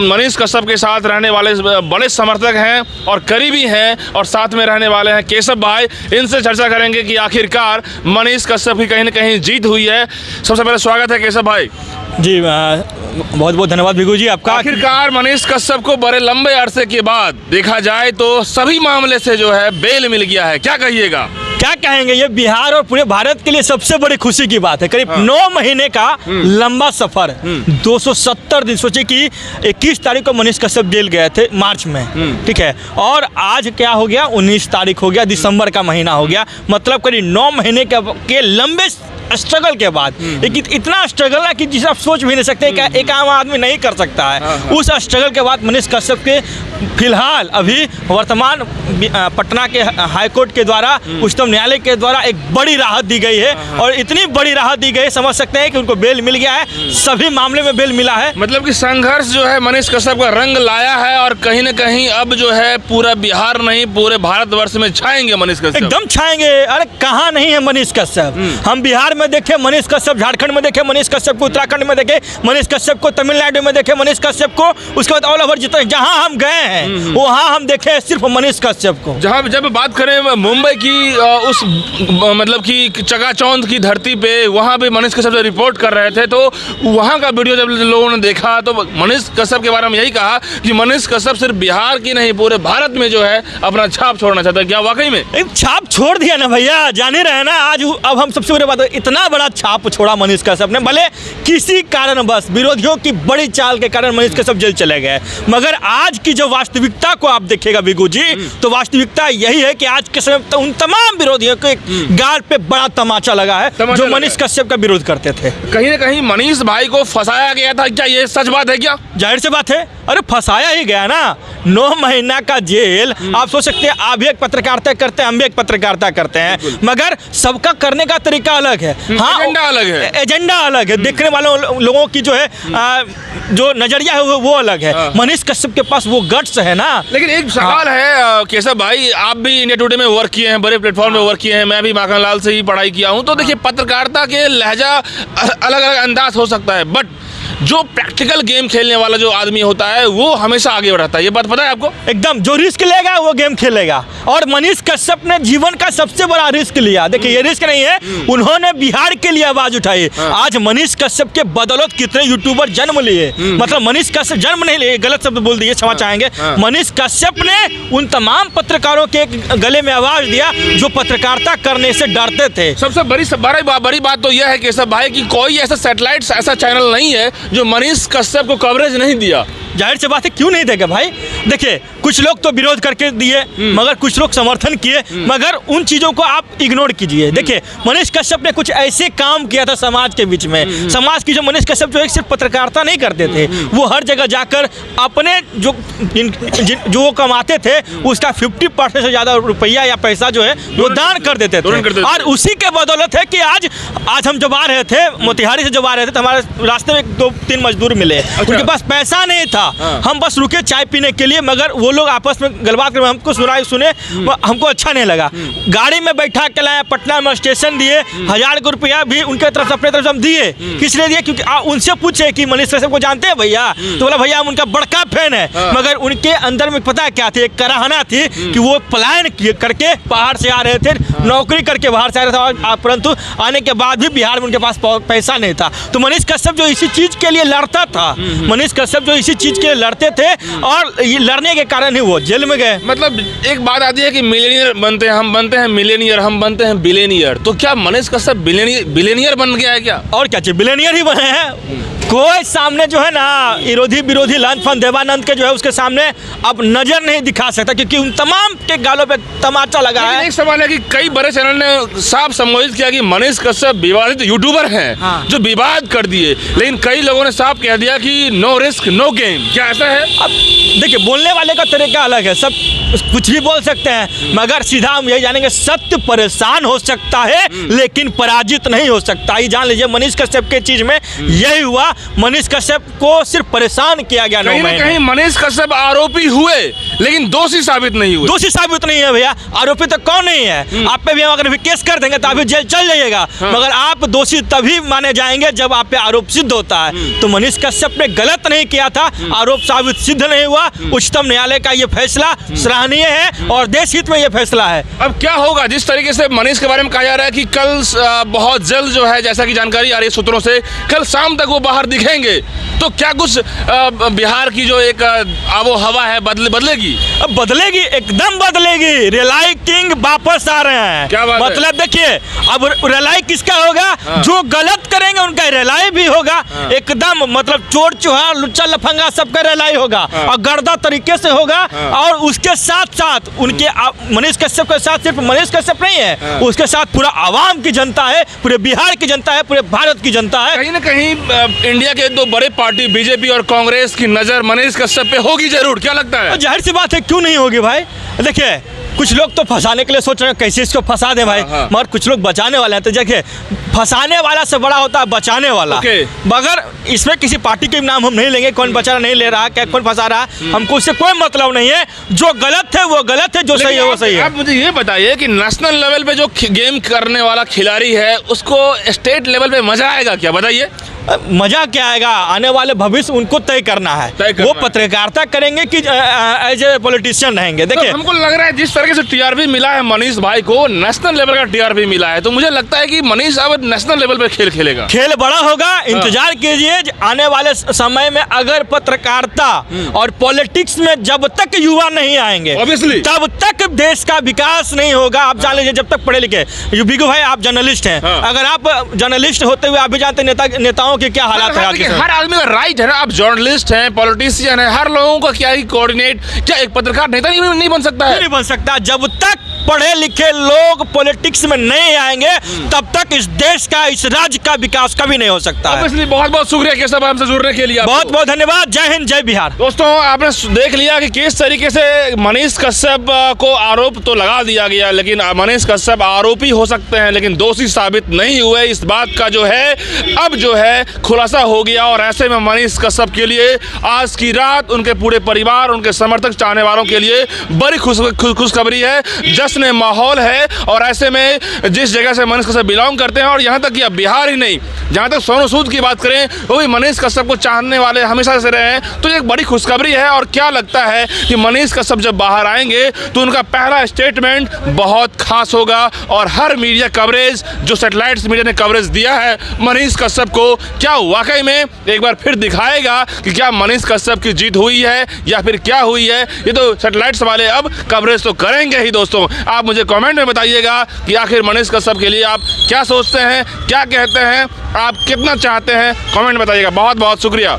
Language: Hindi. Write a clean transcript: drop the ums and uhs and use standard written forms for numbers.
मनीष कश्यप के साथ रहने वाले बड़े समर्थक हैं और करीबी हैं और साथ में रहने वाले हैं केशव भाई। इनसे चर्चा करेंगे कि आखिरकार मनीष कश्यप की कहीं न कहीं जीत हुई है। सबसे पहले स्वागत है केशव भाई जी। बहुत बहुत धन्यवाद भिगू जी आपका। आखिरकार मनीष कश्यप को बड़े लंबे अरसे के बाद देखा जाए तो सभी मामले से जो है बेल मिल गया है, क्या कहिएगा? क्या कहेंगे, ये बिहार और पूरे भारत के लिए सबसे बड़ी खुशी की बात है। करीब 9 महीने का लंबा सफर, 270 दिन। सोचिए कि 21 तारीख को मनीष कश्यप जेल गए थे मार्च में, ठीक है, और आज क्या हो गया, 19 तारीख हो गया, दिसंबर का महीना हो गया। मतलब करीब 9 महीने के लंबे स्ट्रगल के बाद, लेकिन इतना स्ट्रगल है कि जिसे आप सोच भी नहीं सकते, एक आम आदमी नहीं कर सकता है। उस स्ट्रगल के बाद मनीष कश्यप के फिलहाल अभी वर्तमान पटना के हाई कोर्ट के द्वारा, उच्चतम न्यायालय के द्वारा एक बड़ी राहत दी गई है। और इतनी बड़ी राहत दी गई, समझ सकते हैं कि उनको बेल मिल गया है, सभी मामले में बेल मिला है। मतलब कि संघर्ष जो है मनीष कश्यप का रंग लाया है और कहीं न कहीं अब जो है पूरा बिहार नहीं पूरे भारतवर्ष में छाएंगे मनीष कश्यप। एकदम छाएंगे। अरे कहाँ नहीं है मनीष कश्यप? हम बिहार में देखे मनीष कश्यप, झारखंड में देखे मनीष कश्यप को, उत्तराखंड में देखे मनीष कश्यप को, तमिलनाडु में देखे मनीष कश्यप को, उसके बाद ऑल ओवर जितना जहां हम गए हैं वहां हम देखे सिर्फ मनीष कश्यप को। जहां जब बात करें मुंबई की उस मतलब कि चकाचौंध की धरती पे, वहां पे मनीष कश्यप जब रिपोर्ट कर रहे थे तो वहां का वीडियो जब लोगों ने देखा तो मनीष कश्यप के बारे में यही कहा कि मनीष कश्यप सिर्फ बिहार की नहीं पूरे भारत में जो है अपना छाप छोड़ना चाहता है। क्या वाकई में एक छाप छोड़ दिया ना भैया? जान ही रहे ना आज। अब हम सबसे बड़ी बात, इतना बड़ा छाप छोड़ा मनीष कश्यप ने, भले किसी कारण बस विरोधियों की बड़ी चाल के कारण मनीष कश्यप जेल चले गए, मगर आज की जो वास्तविकता को आप देखिएगा बिगू जी, तो वास्तविकता यही है कि आज के समय तो उन तमाम विरोधियों के गाल पे बड़ा तमाचा लगा है जो मनीष कश्यप का विरोध करते थे। कहीं ना कहीं मनीष भाई को फंसाया गया था, क्या ये सच बात है? क्या जाहिर सी बात है, अरे फंसाया ही गया ना। 9 महीना का जेल। आप सोच सकते हैं आप भी एक पत्रकारिता करते हैं, हम भी एक पत्रकारिता करते हैं, मगर सबका करने का तरीका अलग है। हाँ, एजेंडा अलग है, एजेंडा अलग है, देखने वालों लोगों की जो है जो नजरिया है वो अलग है। मनीष कश्यप के पास वो गट्स है ना। लेकिन एक सवाल है केशव भाई, आप भी इंडिया टुडे में वर्क किए हैं, बड़े प्लेटफॉर्म में वर्क किए हैं, मैं भी माखनलाल से ही पढ़ाई किया हूँ, तो देखिए पत्रकारिता के लहजा अलग अलग अंदाज हो सकता है, बट जो प्रैक्टिकल गेम खेलने वाला जो आदमी होता है वो हमेशा आगे बढ़ता है। ये बात पता है आपको? एकदम, जो रिस्क लेगा वो गेम खेलेगा। और मनीष कश्यप ने जीवन का सबसे बड़ा रिस्क लिया। देखिए ये रिस्क नहीं है, उन्होंने बिहार के लिए आवाज उठाई। आज मनीष कश्यप के बदौलत कितने यूट्यूबर जन्म लिए। मतलब मनीष कश्यप जन्म नहीं लिए, गलत शब्द बोल दिए, क्षमा चाहेंगे। मनीष कश्यप ने उन तमाम पत्रकारों के गले में आवाज दिया जो पत्रकारिता करने से डरते थे। सबसे बड़ी बात तो यह है केशव भाई कि कोई ऐसा सैटेलाइट ऐसा चैनल नहीं है जो मनीष कश्यप को कवरेज नहीं दिया। जाहिर सी बात है, क्यों नहीं देगा भाई? देखिए कुछ लोग तो विरोध करके दिए, मगर कुछ लोग समर्थन किए, मगर उन चीजों को आप इग्नोर कीजिए। देखिए मनीष कश्यप ने कुछ ऐसे काम किया था समाज के बीच में, समाज की जो मनीष कश्यप जो एक सिर्फ पत्रकारिता नहीं करते थे, वो हर जगह जाकर अपने जो वो कमाते थे उसका 50% से ज्यादा रुपया या पैसा जो है वो दान कर देते थे। और उसी के बदौलत है कि आज हम जब आ रहे थे, मोतिहारी से जब आ रहे थे तो हमारे रास्ते में 2-3 मजदूर मिले। उनके पास पैसा नहीं था, हम बस रुके चाय पीने के लिए, मगर वो लोग आपस में गलबात कर हमको सुने, हमको अच्छा नहीं लगा। गाड़ी में बैठा के लाए, पटना में स्टेशन दिए, 1000 रुपया भी उनके तरफ से अपने तरफ से हम दिए। किस लिए दिए? क्योंकि उनसे पूछे कि मनीष कश्यप को जानते हैं भैया? तो बोला भैया हम उनका बड़का फैन है। मगर उनके अंदर में पता क्या थी, एक कराहना थी कि वो पलायन करके बाहर से आ रहे थे, नौकरी करके बाहर से आ रहे थे, परंतु आने के बाद भी बिहार में उनके पास पैसा नहीं था। तो मनीष कश्यप जो इसी चीज के लिए लड़ता था, मनीष कश्यप जो इसी चीज के लड़ते थे और लड़ने के कारण ही वो जेल में गए। मतलब एक बात आती है कि मिलेनियर बनते हैं, हम बनते हैं मिलेनियर, हम बनते हैं बिलेनियर, तो क्या मनीष कश्यप बिलेनियर बन गया है क्या? और क्या चाहिए, बिलेनियर ही बने हैं। कोई सामने जो है ना विरोधी लंच फंड देवानंद के जो है उसके सामने अब नजर नहीं दिखा सकता, क्योंकि उन तमाम के गालों पे तमाचा लगा है। एक सवाल है कि कई बड़े चैनल ने साफ संबोधित किया कि मनीष कश्यप विवादित यूट्यूबर हैं, जो विवाद कर दिए, लेकिन कई लोगों ने साफ कह दिया कि नो रिस्क नो गेम। क्या ऐसा है? अब देखिए बोलने वाले का तरीका अलग है, सब कुछ भी बोल सकते हैं, मगर सीधा हम यही जानेंगे सत्य परेशान हो सकता है लेकिन पराजित नहीं हो सकता। ये जान लीजिए मनीष कश्यप के चीज में यही हुआ। मनीष कश्यप को सिर्फ परेशान किया गया। कहीं ना कहीं मनीष कश्यप आरोपी हुए, लेकिन दोषी साबित नहीं हुए। दोषी साबित नहीं है भैया, आरोपी तो कौन नहीं है। आप पे भी हम अगर केस कर देंगे तो आप भी जेल चल जाइएगा, मगर आप दोषी तभी माने जाएंगे जब आप पे आरोप सिद्ध होता है। तो मनीष कश्यप ने गलत नहीं किया था, आरोप साबित सिद्ध नहीं हुआ। उच्चतम न्यायालय का ये फैसला सराहनीय है और देश हित में ये फैसला है। अब क्या होगा, जिस तरीके से मनीष के बारे में कहा जा रहा है कि कल बहुत जल्द जो है, जैसा कि जानकारी आ रही है सूत्रों से, कल शाम तक वो बाहर दिखेंगे, तो क्या कुछ बिहार की जो एक आबो हवा है बदलेगी? अब बदलेगी, एकदम बदलेगी। रिलाई किंग वापस आ रहे हैं। क्या बात है? मतलब देखिए, अब रिलाई किसका होगा? जो गलत करेंगे उनका रिलाई भी होगा। एकदम मतलब चोर चुहार लुच्चा लफंगा सबका रिलाई होगा और गर्दा तरीके से होगा। और उसके साथ साथ उनके मनीष कश्यप के साथ सिर्फ मनीष कश्यप नहीं है, उसके साथ पूरा आवाम की जनता है, पूरे बिहार की जनता है, पूरे भारत की जनता है। कहीं ना कहीं इंडिया के दो बड़े पार्टी बीजेपी और कांग्रेस की नजर मनीष कश्यप पे होगी जरूर, क्या लगता है? जाहिर सी बात है, क्यों नहीं होगी भाई। देखिए, कुछ लोग तो फंसाने के लिए सोच रहे हैं कैसे इसको फंसा दें भाई, मगर कुछ लोग बचाने वाले हैं। तो देखिए, फंसाने वाला से बड़ा होता है बचाने वाला। मगर इसमें किसी पार्टी के नाम हम नहीं लेंगे, कौन बचा नहीं ले रहा, क्या कौन फंसा रहा, हमको उससे कोई मतलब नहीं है। जो गलत है वो गलत है, जो सही है वो सही है। आप मुझे ये बताइए कि नेशनल लेवल पे जो गेम करने वाला खिलाड़ी है, उसको स्टेट लेवल पे मजा आएगा क्या? बताइए। मजा क्या आएगा, आने वाले भविष्य उनको तय करना है। वो पत्रकारिता करेंगे कि एज ए पॉलिटिशियन रहेंगे। देखिए, हमको लग रहा है जिस तरीके से टीआरपी मिला है मनीष भाई को, नेशनल लेवल का टीआरपी मिला है, तो मुझे लगता है कि मनीष अब नेशनल लेवल पे खेल खेलेगा। खेल बड़ा होगा, इंतजार कीजिए। आने वाले समय में अगर पत्रकारिता और पॉलिटिक्स में जब तक युवा नहीं आएंगे, ऑब्वियसली तब तक देश का विकास नहीं होगा। आप जान लीजिए, जब तक पढ़े लिखे, बिगू भाई आप जर्नलिस्ट हैं, अगर आप जर्नलिस्ट होते हुए आप भी जानते नेताओं के क्या हालात है। हर आदमी का राइट है ना, आप जर्नलिस्ट हैं, पॉलिटिशियन हैं, हर लोगों का क्या ही कोऑर्डिनेट, क्या एक पत्रकार नेता नहीं बन सकता है? नहीं बन सकता। जब तक पढ़े लिखे लोग पॉलिटिक्स में नहीं आएंगे, तब तक इस देश का, इस राज्य का विकास कभी नहीं हो सकता है। इसलिए बहुत बहुत शुक्रिया केशव हमसे जुड़ने के लिए। बहुत बहुत धन्यवाद। जय हिंद, जय बिहार। दोस्तों, आपने देख लिया कि किस तरीके से मनीष कश्यप को आरोप तो लगा दिया गया, लेकिन मनीष कश्यप आरोपी हो सकते हैं लेकिन दोषी साबित नहीं हुए। इस बात का जो है अब जो है खुलासा हो गया, और ऐसे में मनीष कश्यप के लिए आज की रात उनके पूरे परिवार, उनके समर्थक, चाहने वालों के लिए बड़ी खुशखबरी है, जश्न माहौल है। और ऐसे में जिस जगह से मनीष कश्यप बिलोंग करते हैं, और यहाँ तक कि अब बिहार ही नहीं, जहाँ तक सोनू सूद की बात करें, वो भी मनीष कश्यप को चाहने वाले हमेशा से रहे हैं। तो ये एक बड़ी खुशखबरी है। और क्या लगता है कि मनीष कश्यप जब बाहर आएंगे तो उनका पहला स्टेटमेंट बहुत खास होगा, और हर मीडिया कवरेज, जो सैटेलाइट मीडिया ने कवरेज दिया है मनीष कश्यप को, क्या वाकई में एक बार फिर दिखाएगा कि क्या मनीष कश्यप की जीत हुई है या फिर क्या हुई है। ये तो सैटेलाइट्स वाले अब कवरेज तो करेंगे ही। दोस्तों, आप मुझे कमेंट में बताइएगा कि आखिर मनीष कश्यप के लिए आप क्या सोचते हैं, क्या कहते हैं, आप कितना चाहते हैं, कमेंट में बताइएगा। बहुत बहुत शुक्रिया।